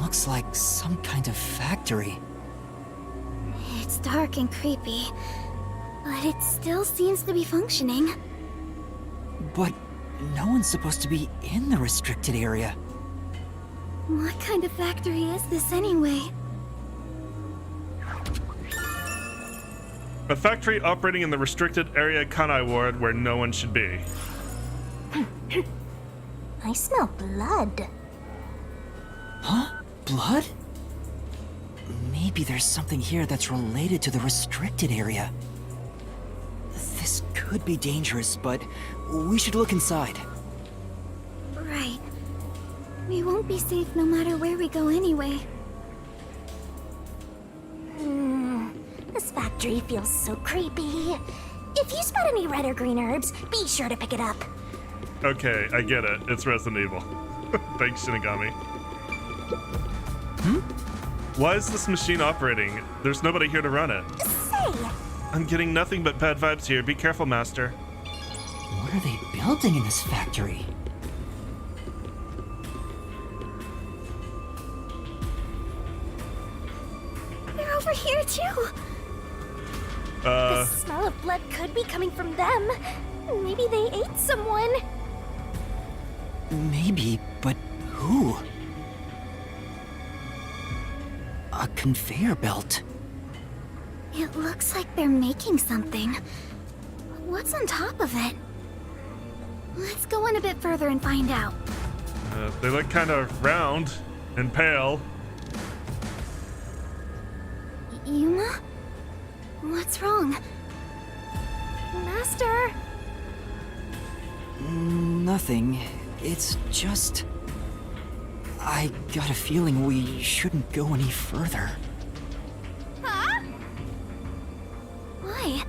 Speaker 2: Looks like some kind of factory.
Speaker 3: It's dark and creepy, but it still seems to be functioning.
Speaker 2: But no one's supposed to be in the restricted area.
Speaker 3: What kind of factory is this anyway?
Speaker 1: A factory operating in the restricted area Kanai ward where no one should be.
Speaker 3: I smell blood.
Speaker 2: Huh? Blood? Maybe there's something here that's related to the restricted area. This could be dangerous, but we should look inside.
Speaker 3: Right. We won't be safe no matter where we go anyway. This factory feels so creepy. If you spot any red or green herbs, be sure to pick it up.
Speaker 1: Okay, I get it. It's Resident Evil. Thanks, Shinigami. Why is this machine operating? There's nobody here to run it.
Speaker 3: Say!
Speaker 1: I'm getting nothing but bad vibes here. Be careful, Master.
Speaker 2: What are they building in this factory?
Speaker 3: They're over here too! The smell of blood could be coming from them. Maybe they ate someone.
Speaker 2: Maybe, but who? A conveyor belt.
Speaker 3: It looks like they're making something. What's on top of it? Let's go in a bit further and find out.
Speaker 1: They look kind of round and pale.
Speaker 3: Yuma? What's wrong? Master?
Speaker 2: Nothing. It's just... I got a feeling we shouldn't go any further.
Speaker 3: Huh? Why?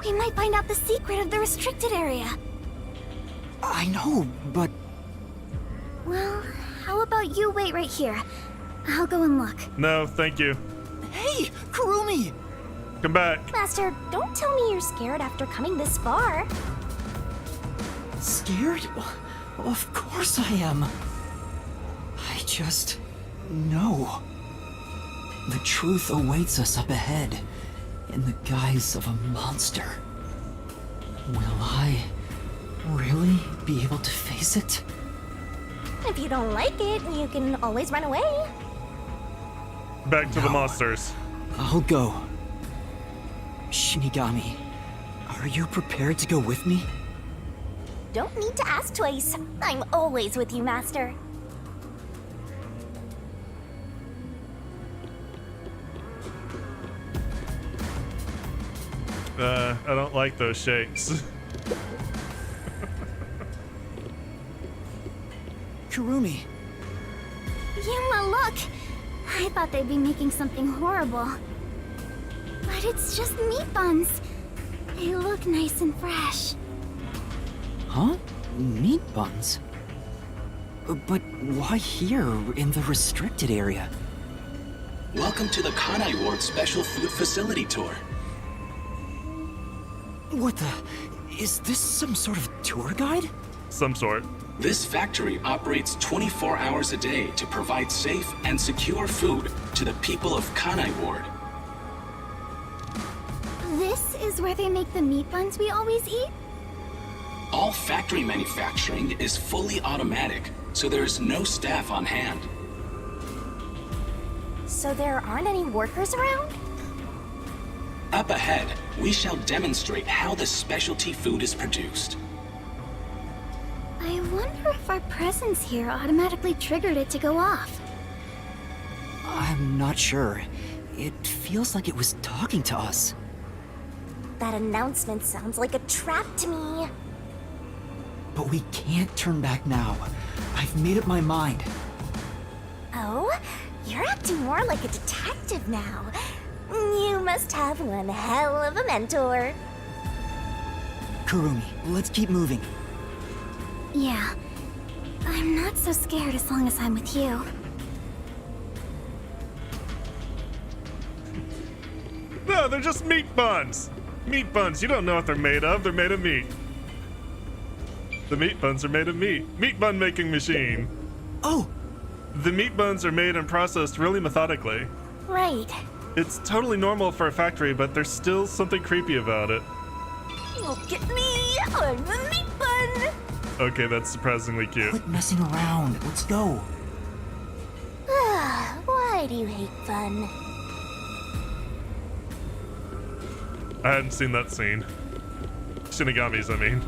Speaker 3: We might find out the secret of the restricted area.
Speaker 2: I know, but...
Speaker 3: Well, how about you wait right here? I'll go and look.
Speaker 1: No, thank you.
Speaker 2: Hey, Kurumi!
Speaker 1: Come back.
Speaker 3: Master, don't tell me you're scared after coming this far.
Speaker 2: Scared? Of course I am. I just No. The truth awaits us up ahead, in the guise of a monster. Will I really be able to face it?
Speaker 3: If you don't like it, you can always run away.
Speaker 1: Back to the
Speaker 2: No.
Speaker 1: monsters.
Speaker 2: I'll go. Shinigami, are you prepared to go with me?
Speaker 3: Don't need to ask twice. I'm always with you, Master.
Speaker 1: I don't like those shakes.
Speaker 2: Kurumi,
Speaker 3: Yuma, look! I thought they'd be making something horrible. But it's just meat buns. They look nice and fresh.
Speaker 2: huh? Meat buns? But why here, in the restricted area?
Speaker 6: Welcome to the Kanai Ward Special Food Facility Tour.
Speaker 2: What the? Is this some sort of tour guide?
Speaker 1: Some sort.
Speaker 6: This factory operates 24 hours a day to provide safe and secure food to the people of Kanai Ward.
Speaker 3: This is where they make the meat buns we always eat?
Speaker 6: All factory manufacturing is fully automatic, so there's no staff on hand.
Speaker 3: So there aren't any workers around?
Speaker 6: Up ahead, we shall demonstrate how the specialty food is produced.
Speaker 3: I wonder if our presence here automatically triggered it to go off.
Speaker 2: I'm not sure. It feels like it was talking to us.
Speaker 3: That announcement sounds like a trap to me.
Speaker 2: But we can't turn back now. I've made up my mind.
Speaker 3: Oh? You're acting more like a detective now. You must have one hell of a mentor.
Speaker 2: Kurumi, let's keep moving.
Speaker 3: Yeah. I'm not so scared as long as I'm with you.
Speaker 1: No, they're just meat buns. Meat buns. You don't know what they're made of. They're made of meat. The meat buns are made of meat. Meat bun making machine.
Speaker 2: Oh,
Speaker 1: The meat buns are made and processed really methodically.
Speaker 3: Right.
Speaker 1: It's totally normal for a factory, but there's still something creepy about it.
Speaker 3: Look at me! I'm a meat bun!
Speaker 1: Okay, that's surprisingly cute.
Speaker 2: quit messing around. Let's go.
Speaker 3: Why do you hate fun?
Speaker 1: I hadn't seen that scene. Shinigamis, I mean.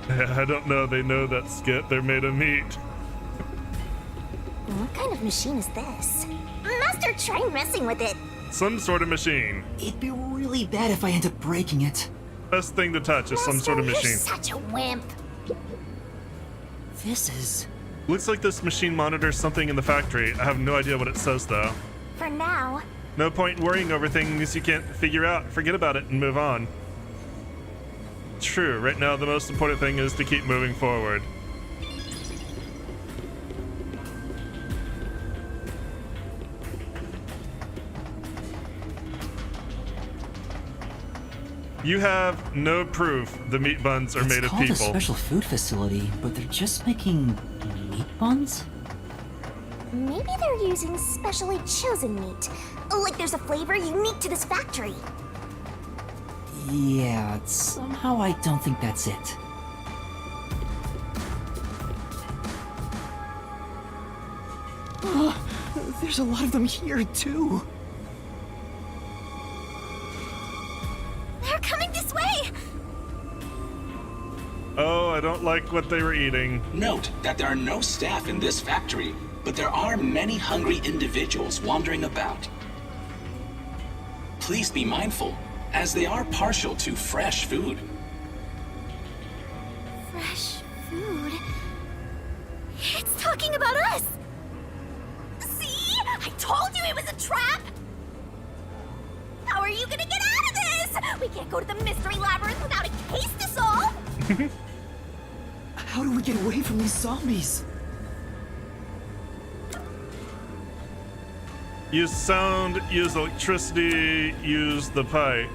Speaker 1: I don't know, they know that skit. They're made of meat.
Speaker 3: What kind of machine is this? Master, try messing with it.
Speaker 1: Some sort of machine.
Speaker 2: It'd be really bad if I end up breaking it.
Speaker 1: Best thing to touch is some sort of
Speaker 3: Master,
Speaker 1: machine.
Speaker 3: You're such a wimp.
Speaker 2: This is...
Speaker 1: Looks like this machine monitors something in the factory. I have no idea what it says though.
Speaker 3: For now.
Speaker 1: No point worrying over things you can't figure out. Forget about it and move on. True, right now the most important thing is to keep moving forward. You have no proof the meat buns are
Speaker 2: It's
Speaker 1: made of
Speaker 2: called a
Speaker 1: people.
Speaker 2: special food facility, but they're just making meat buns?
Speaker 3: Maybe they're using specially chosen meat. Like there's a flavor unique to this factory.
Speaker 2: Yeah, somehow I don't think that's it. There's a lot of them here, too.
Speaker 3: They're coming this way!
Speaker 1: Oh, I don't like what they were eating.
Speaker 6: Note that there are no staff in this factory, but there are many hungry individuals wandering about. Please be mindful, as they are partial to fresh food.
Speaker 3: Fresh food? It's talking about us! See? I told you it was a trap! How are you gonna get out of this? We can't go to the mystery labyrinth without a case to solve!
Speaker 2: How do we get away from these zombies?
Speaker 1: Use sound, use electricity, use the pipe.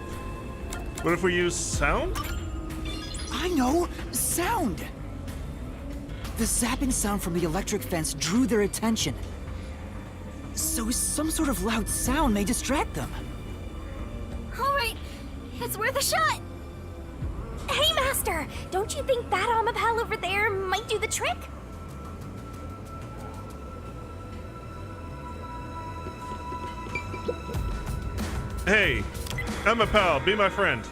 Speaker 1: What if we use sound?
Speaker 2: I know! sound! The zapping sound from the electric fence drew their attention. So some sort of loud sound may distract them.
Speaker 3: Alright, it's worth a shot! Hey, Master! Don't you think that Amapal over there might do the trick?
Speaker 1: Hey, I'm a pal. Be my friend.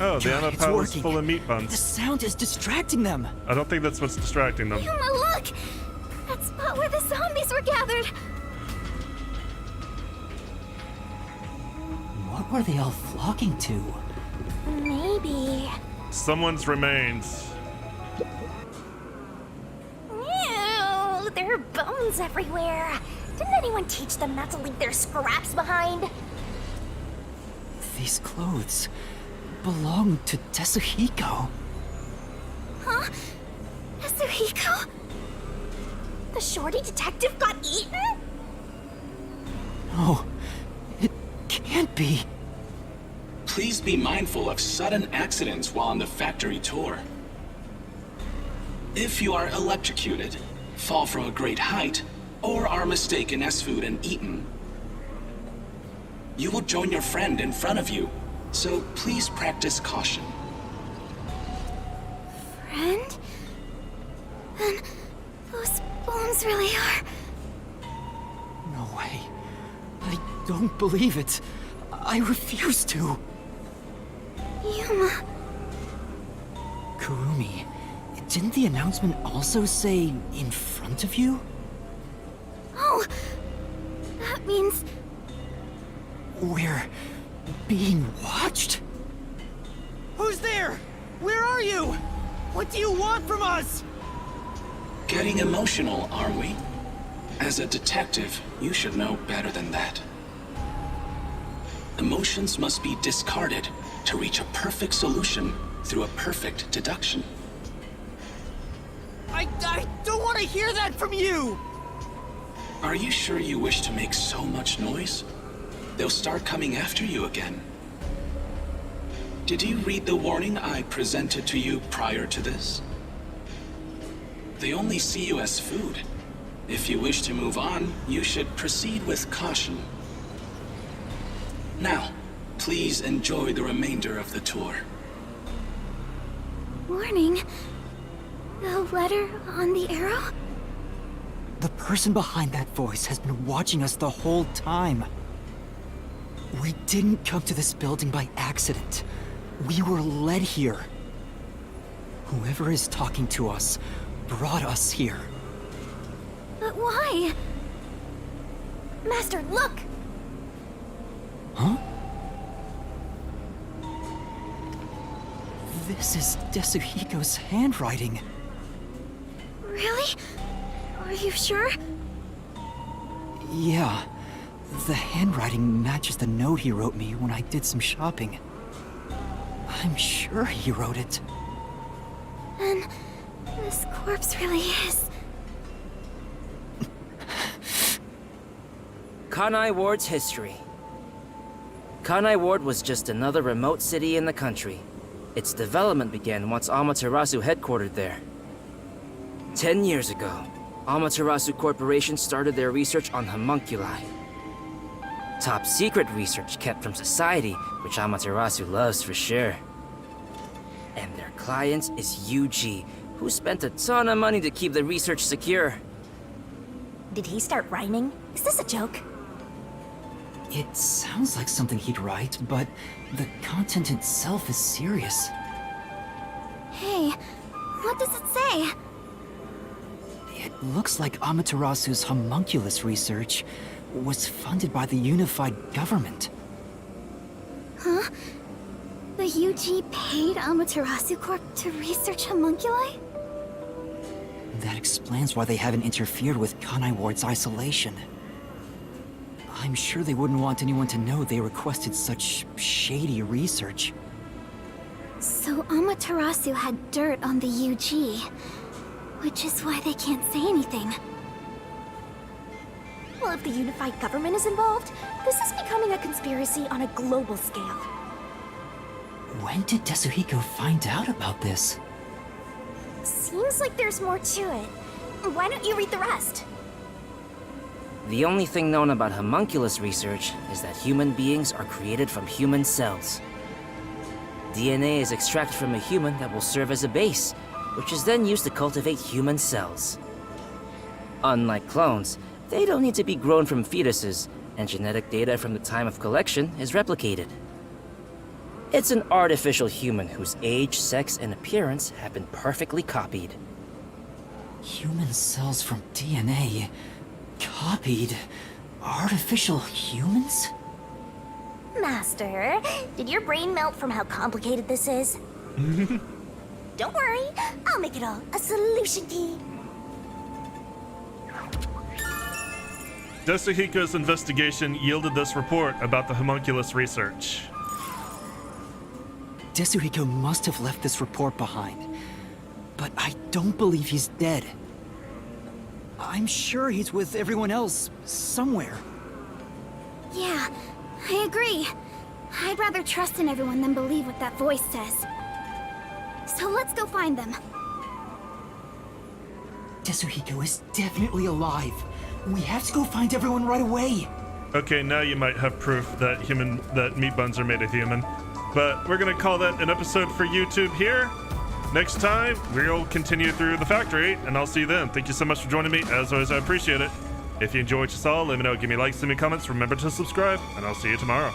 Speaker 1: Oh, the
Speaker 2: God, it's
Speaker 1: Amapal is
Speaker 2: working.
Speaker 1: full of meat
Speaker 2: The
Speaker 1: buns.
Speaker 2: sound is distracting them.
Speaker 1: I don't think that's what's distracting them.
Speaker 3: Yuma, look! That spot where the zombies were gathered!
Speaker 2: What were they all flocking to?
Speaker 3: Maybe...
Speaker 1: Someone's remains.
Speaker 3: Ew, there are bones everywhere. Didn't anyone teach them not to leave their scraps behind?
Speaker 2: These clothes belong to Tetsuhiko.
Speaker 3: Huh? Yasuhiko? The shorty detective got eaten?
Speaker 2: No, it can't be.
Speaker 6: Please be mindful of sudden accidents while on the factory tour. If you are electrocuted, fall from a great height, or are mistaken as food and eaten, you will join your friend in front of you, so please practice caution.
Speaker 3: Friend? Then those bones really are...
Speaker 2: No way. I don't believe it. I refuse to.
Speaker 3: Yuma...
Speaker 2: Kurumi, didn't the announcement also say in front of you?
Speaker 3: Oh! That means...
Speaker 2: We're being watched? Who's there? Where are you? What do you want from us?
Speaker 6: Getting emotional, are we? As a detective, you should know better than that. Emotions must be discarded to reach a perfect solution through a perfect deduction.
Speaker 2: I don't want to hear that from you!
Speaker 6: Are you sure you wish to make so much noise? They'll start coming after you again. Did you read the warning I presented to you prior to this? They only see you as food. If you wish to move on, you should proceed with caution. Now, please enjoy the remainder of the tour.
Speaker 3: Warning? The letter on the arrow?
Speaker 2: The person behind that voice has been watching us the whole time. We didn't come to this building by accident. We were led here. Whoever is talking to us brought us here.
Speaker 3: But why? Master, look!
Speaker 2: Huh? This is Tetsuhiko's handwriting.
Speaker 3: Really? Are you sure?
Speaker 2: Yeah. The handwriting matches the note he wrote me when I did some shopping. I'm sure he wrote it.
Speaker 3: Then this corpse really is...
Speaker 4: Kanai Ward's history. Kanai Ward was just another remote city in the country. Its development began once Amaterasu headquartered there. 10 years ago, Amaterasu Corporation started their research on homunculi. Top secret research kept from society, which Amaterasu loves for sure. And their client is UG, who spent a ton of money to keep the research secure.
Speaker 3: Did he start rhyming? Is this a joke?
Speaker 2: It sounds like something he'd write, but the content itself is serious.
Speaker 3: Hey, what does it say?
Speaker 2: It looks like Amaterasu's homunculus research was funded by the unified government.
Speaker 3: Huh? The UG paid Amaterasu Corp to research homunculi?
Speaker 2: That explains why they haven't interfered with Kanai Ward's isolation. I'm sure they wouldn't want anyone to know they requested such shady research.
Speaker 3: So Amaterasu had dirt on the UG, which is why they can't say anything. Well, if the unified government is involved, This is becoming a conspiracy on a global scale.
Speaker 2: When did Tetsuhiko find out about this?
Speaker 3: Seems like there's more to it. Why don't you read the rest?
Speaker 4: The only thing known about homunculus research is that human beings are created from human cells. DNA is extracted from a human that will serve as a base, which is then used to cultivate human cells. Unlike clones, they don't need to be grown from fetuses, and genetic data from the time of collection is replicated. It's an artificial human whose age, sex, and appearance have been perfectly copied.
Speaker 2: Human cells from DNA. Copied? Artificial humans?
Speaker 3: Master, did your brain melt from how complicated this is? Don't worry, I'll make it all a solution key.
Speaker 1: Tetsuhiko's investigation yielded this report about the homunculus research.
Speaker 2: Tetsuhiko must have left this report behind. But I don't believe he's dead. I'm sure he's with everyone else, somewhere.
Speaker 3: Yeah, I agree. I'd rather trust in everyone than believe what that voice says. So let's go find them.
Speaker 2: Tetsuhiko is definitely alive. We have to go find everyone right away.
Speaker 1: Okay, now you might have proof that meat buns are made of human. But we're gonna call that an episode for YouTube here. Next time, we'll continue through the factory, and I'll see you then. Thank you so much for joining me. As always, I appreciate it. If you enjoyed what you saw, let me know. Give me likes, send me comments. Remember to subscribe, and I'll see you tomorrow.